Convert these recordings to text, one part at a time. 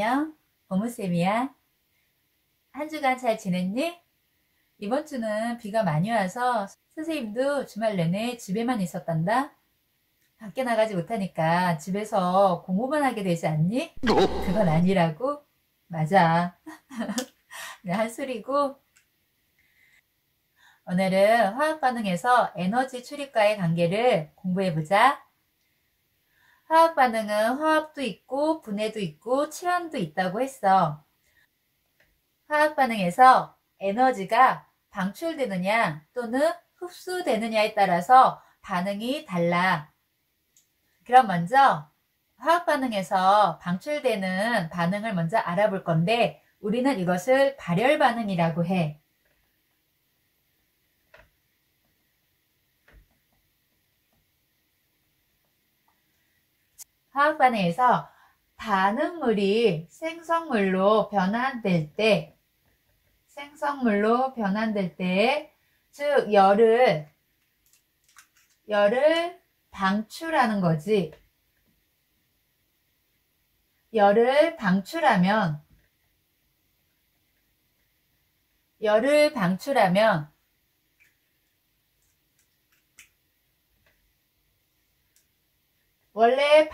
안녕, 고무쌤이야. 한 주간 잘 지냈니? 이번 주는 비가 많이 와서 선생님도 주말 내내 집에만 있었단다. 밖에 나가지 못하니까 집에서 공부만 하게 되지 않니? 그건 아니라고? 맞아. 네, 한 소리고. 오늘은 화학 반응에서 에너지 출입과의 관계를 공부해보자. 화학 반응은 화합도 있고 분해도 있고 실험도 있다고 했어. 화학 반응에서 에너지가 방출되느냐 또는 흡수되느냐에 따라서 반응이 달라. 그럼 먼저 화학 반응에서 방출되는 반응을 먼저 알아볼 건데 우리는 이것을 발열 반응이라고 해. 화학 반응에서 반응물이 생성물로 변환될 때, 즉 열을 방출하는 거지. 열을 방출하면 원래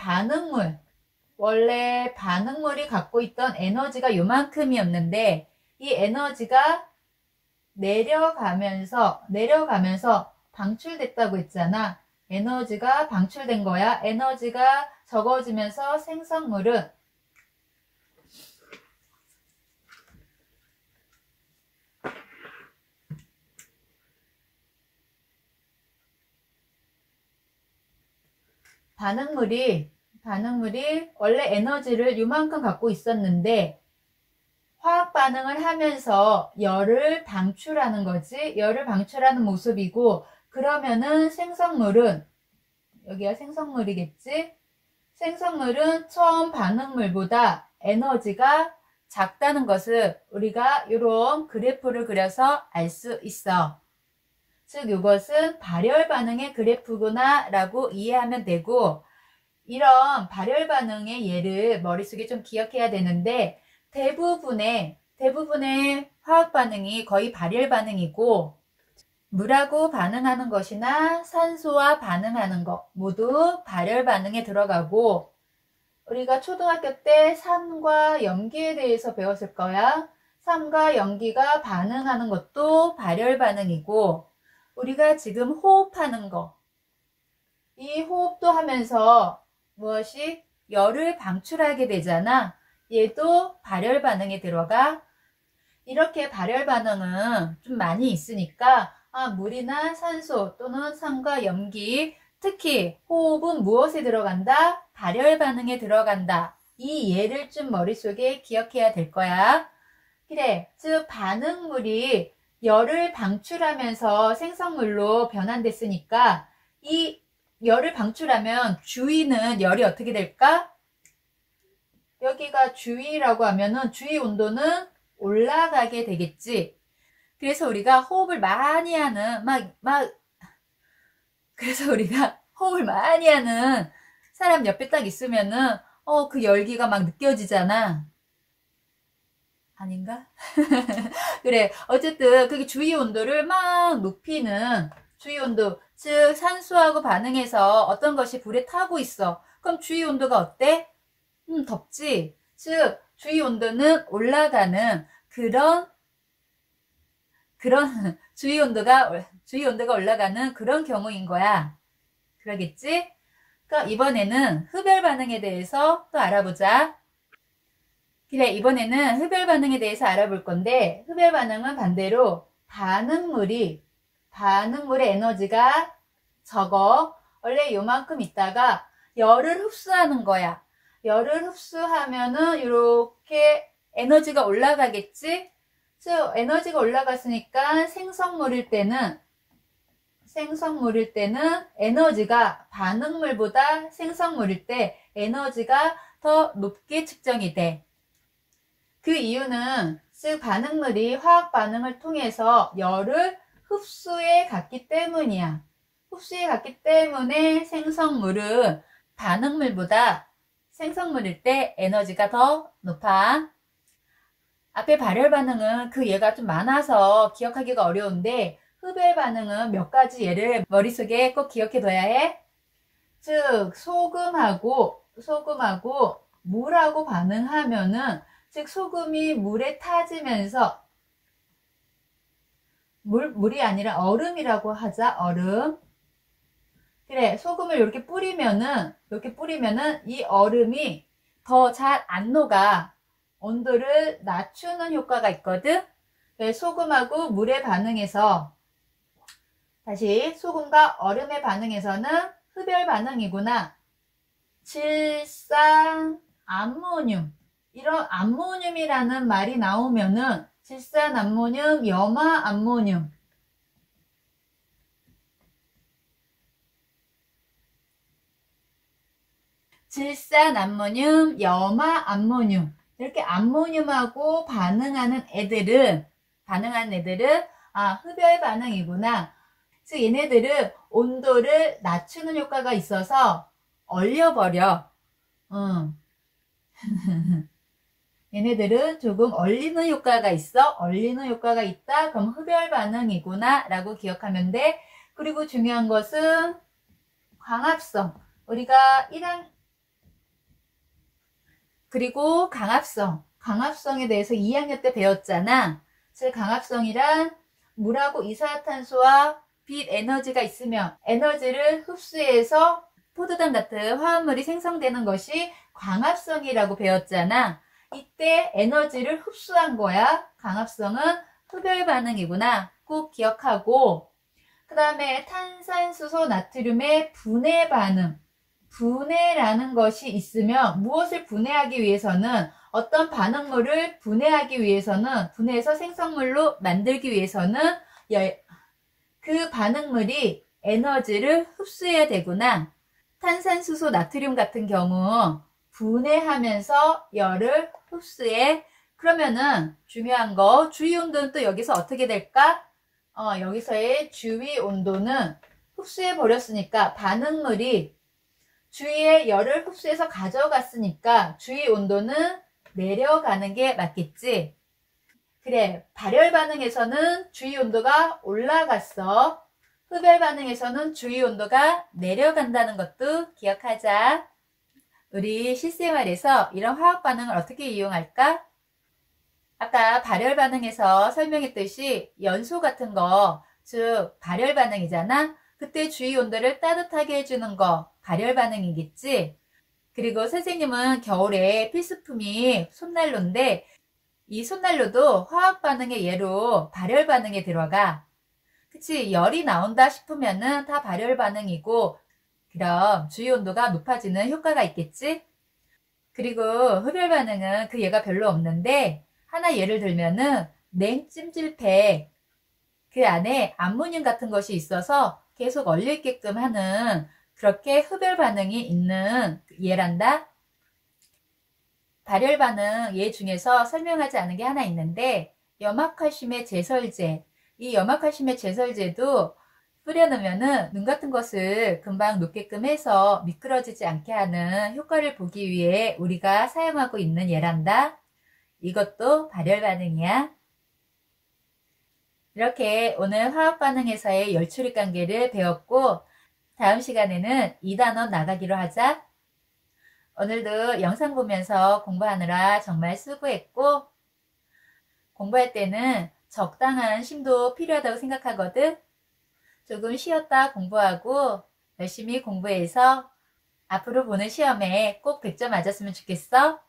반응물이 갖고 있던 에너지가 요만큼이었는데 이 에너지가 내려가면서 방출됐다고 했잖아. 에너지가 방출된 거야. 에너지가 적어지면서 생성물은 반응물이 원래 에너지를 요만큼 갖고 있었는데 화학 반응을 하면서 열을 방출하는 거지. 열을 방출하는 모습이고, 그러면은 생성물은, 여기가 생성물이겠지? 생성물은 처음 반응물보다 에너지가 작다는 것을 우리가 이런 그래프를 그려서 알 수 있어. 즉 이것은 발열 반응의 그래프구나 라고 이해하면 되고, 이런 발열 반응의 예를 머릿속에 좀 기억해야 되는데 대부분의 화학 반응이 거의 발열 반응이고, 물하고 반응하는 것이나 산소와 반응하는 것 모두 발열 반응에 들어가고, 우리가 초등학교 때 산과 염기에 대해서 배웠을 거야. 산과 염기가 반응하는 것도 발열 반응이고, 우리가 지금 호흡하는 거, 이 호흡도 하면서 무엇이? 열을 방출하게 되잖아. 얘도 발열 반응에 들어가. 이렇게 발열 반응은 좀 많이 있으니까 물이나 산소 또는 산과 염기, 특히 호흡은 무엇에 들어간다? 발열 반응에 들어간다. 이 예를 좀 머릿속에 기억해야 될 거야. 그래, 즉 반응물이 열을 방출하면서 생성물로 변환됐으니까 이 열을 방출하면 주위는 열이 어떻게 될까? 여기가 주위라고 하면은 주위 온도는 올라가게 되겠지. 그래서 우리가 호흡을 많이 하는 사람 옆에 딱 있으면은 그 열기가 막 느껴지잖아. 아닌가? 그래, 어쨌든 그게 주위 온도를 막 높이는 주위 온도, 즉 산소하고 반응해서 어떤 것이 불에 타고 있어. 그럼 주위 온도가 어때? 덥지? 즉 주위 온도는 올라가는 그런 주위 온도가 올라가는 그런 경우인 거야. 그러겠지? 그러니까 이번에는 흡열 반응에 대해서 또 알아보자. 그래, 이번에는 흡열 반응에 대해서 알아볼 건데, 흡열 반응은 반대로 반응물의 에너지가 적어. 원래 요만큼 있다가 열을 흡수하는 거야. 열을 흡수하면은 이렇게 에너지가 올라가겠지? 즉 에너지가 올라갔으니까 생성물일 때는 에너지가 반응물보다 생성물일 때 에너지가 더 높게 측정이 돼. 그 이유는 즉 반응물이 화학 반응을 통해서 열을 흡수해 갔기 때문이야. 흡수해 갔기 때문에 생성물은 반응물보다 생성물일 때 에너지가 더 높아. 앞에 발열 반응은 그 예가 좀 많아서 기억하기가 어려운데 흡열 반응은 몇 가지 예를 머릿속에 꼭 기억해 둬야 해. 즉 소금하고 물하고 반응하면은, 즉 소금이 물에 타지면서, 물이 아니라 얼음이라고 하자. 얼음. 그래, 소금을 이렇게 뿌리면은 이 얼음이 더 잘 안 녹아. 온도를 낮추는 효과가 있거든. 소금하고 물의 반응에서, 다시 소금과 얼음의 반응에서는 흡열 반응이구나. 질산암모늄, 이런 암모늄이라는 말이 나오면은 질산암모늄, 염화암모늄, 질산암모늄, 염화암모늄, 이렇게 암모늄하고 반응하는 애들은 흡열 반응이구나. 즉 얘네들은 온도를 낮추는 효과가 있어서 얼려버려. 얘네들은 조금 얼리는 효과가 있어. 얼리는 효과가 있다. 그럼 흡열 반응이구나 라고 기억하면 돼. 그리고 중요한 것은 광합성. 우리가 그리고 강합성에 대해서 2학년 때 배웠잖아. 즉 강합성이란 물하고 이산화탄소와 빛 에너지가 있으면 에너지를 흡수해서 포도당 같은 화합물이 생성되는 것이 광합성이라고 배웠잖아. 이때 에너지를 흡수한 거야. 강합성은 흡열 반응이구나. 꼭 기억하고, 그 다음에 탄산수소 나트륨의 분해 반응. 분해라는 것이 있으면 무엇을 분해하기 위해서는, 어떤 반응물을 분해하기 위해서는, 분해해서 생성물로 만들기 위해서는 그 반응물이 에너지를 흡수해야 되구나. 탄산수소 나트륨 같은 경우 분해하면서 열을 흡수해. 그러면은 중요한 거, 주위 온도는 또 여기서 어떻게 될까? 여기서의 주위 온도는 흡수해 버렸으니까, 반응물이 주위에 열을 흡수해서 가져갔으니까 주위 온도는 내려가는 게 맞겠지? 그래, 발열 반응에서는 주위 온도가 올라갔어. 흡열 반응에서는 주위 온도가 내려간다는 것도 기억하자. 우리 실생활에서 이런 화학 반응을 어떻게 이용할까? 아까 발열 반응에서 설명했듯이 연소 같은 거, 즉 발열 반응이잖아. 그때 주위 온도를 따뜻하게 해주는 거 발열 반응이겠지. 그리고 선생님은 겨울에 필수품이 손난로인데, 이 손난로도 화학 반응의 예로 발열 반응에 들어가. 그치? 열이 나온다 싶으면은 다 발열 반응이고, 그럼 주위 온도가 높아지는 효과가 있겠지? 그리고 흡열 반응은 그 예가 별로 없는데, 하나 예를 들면은 냉찜질팩, 그 안에 암모늄 같은 것이 있어서 계속 얼려 있게끔 하는, 그렇게 흡열 반응이 있는 예란다. 발열 반응 예 중에서 설명하지 않은 게 하나 있는데, 염화칼슘의 제설제, 이 염화칼슘의 제설제도 뿌려놓으면은 눈 같은 것을 금방 녹게끔 해서 미끄러지지 않게 하는 효과를 보기 위해 우리가 사용하고 있는 예란다. 이것도 발열 반응이야. 이렇게 오늘 화학 반응에서의 열처리 관계를 배웠고, 다음 시간에는 2단원 나가기로 하자. 오늘도 영상 보면서 공부하느라 정말 수고했고, 공부할 때는 적당한 쉼도 필요하다고 생각하거든. 조금 쉬었다 공부하고 열심히 공부해서 앞으로 보는 시험에 꼭 100점 맞았으면 좋겠어.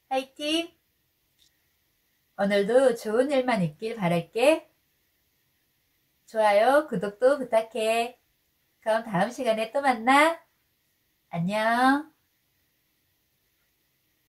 화이팅! 오늘도 좋은 일만 있길 바랄게. 좋아요, 구독도 부탁해. 그럼 다음 시간에 또 만나. 안녕.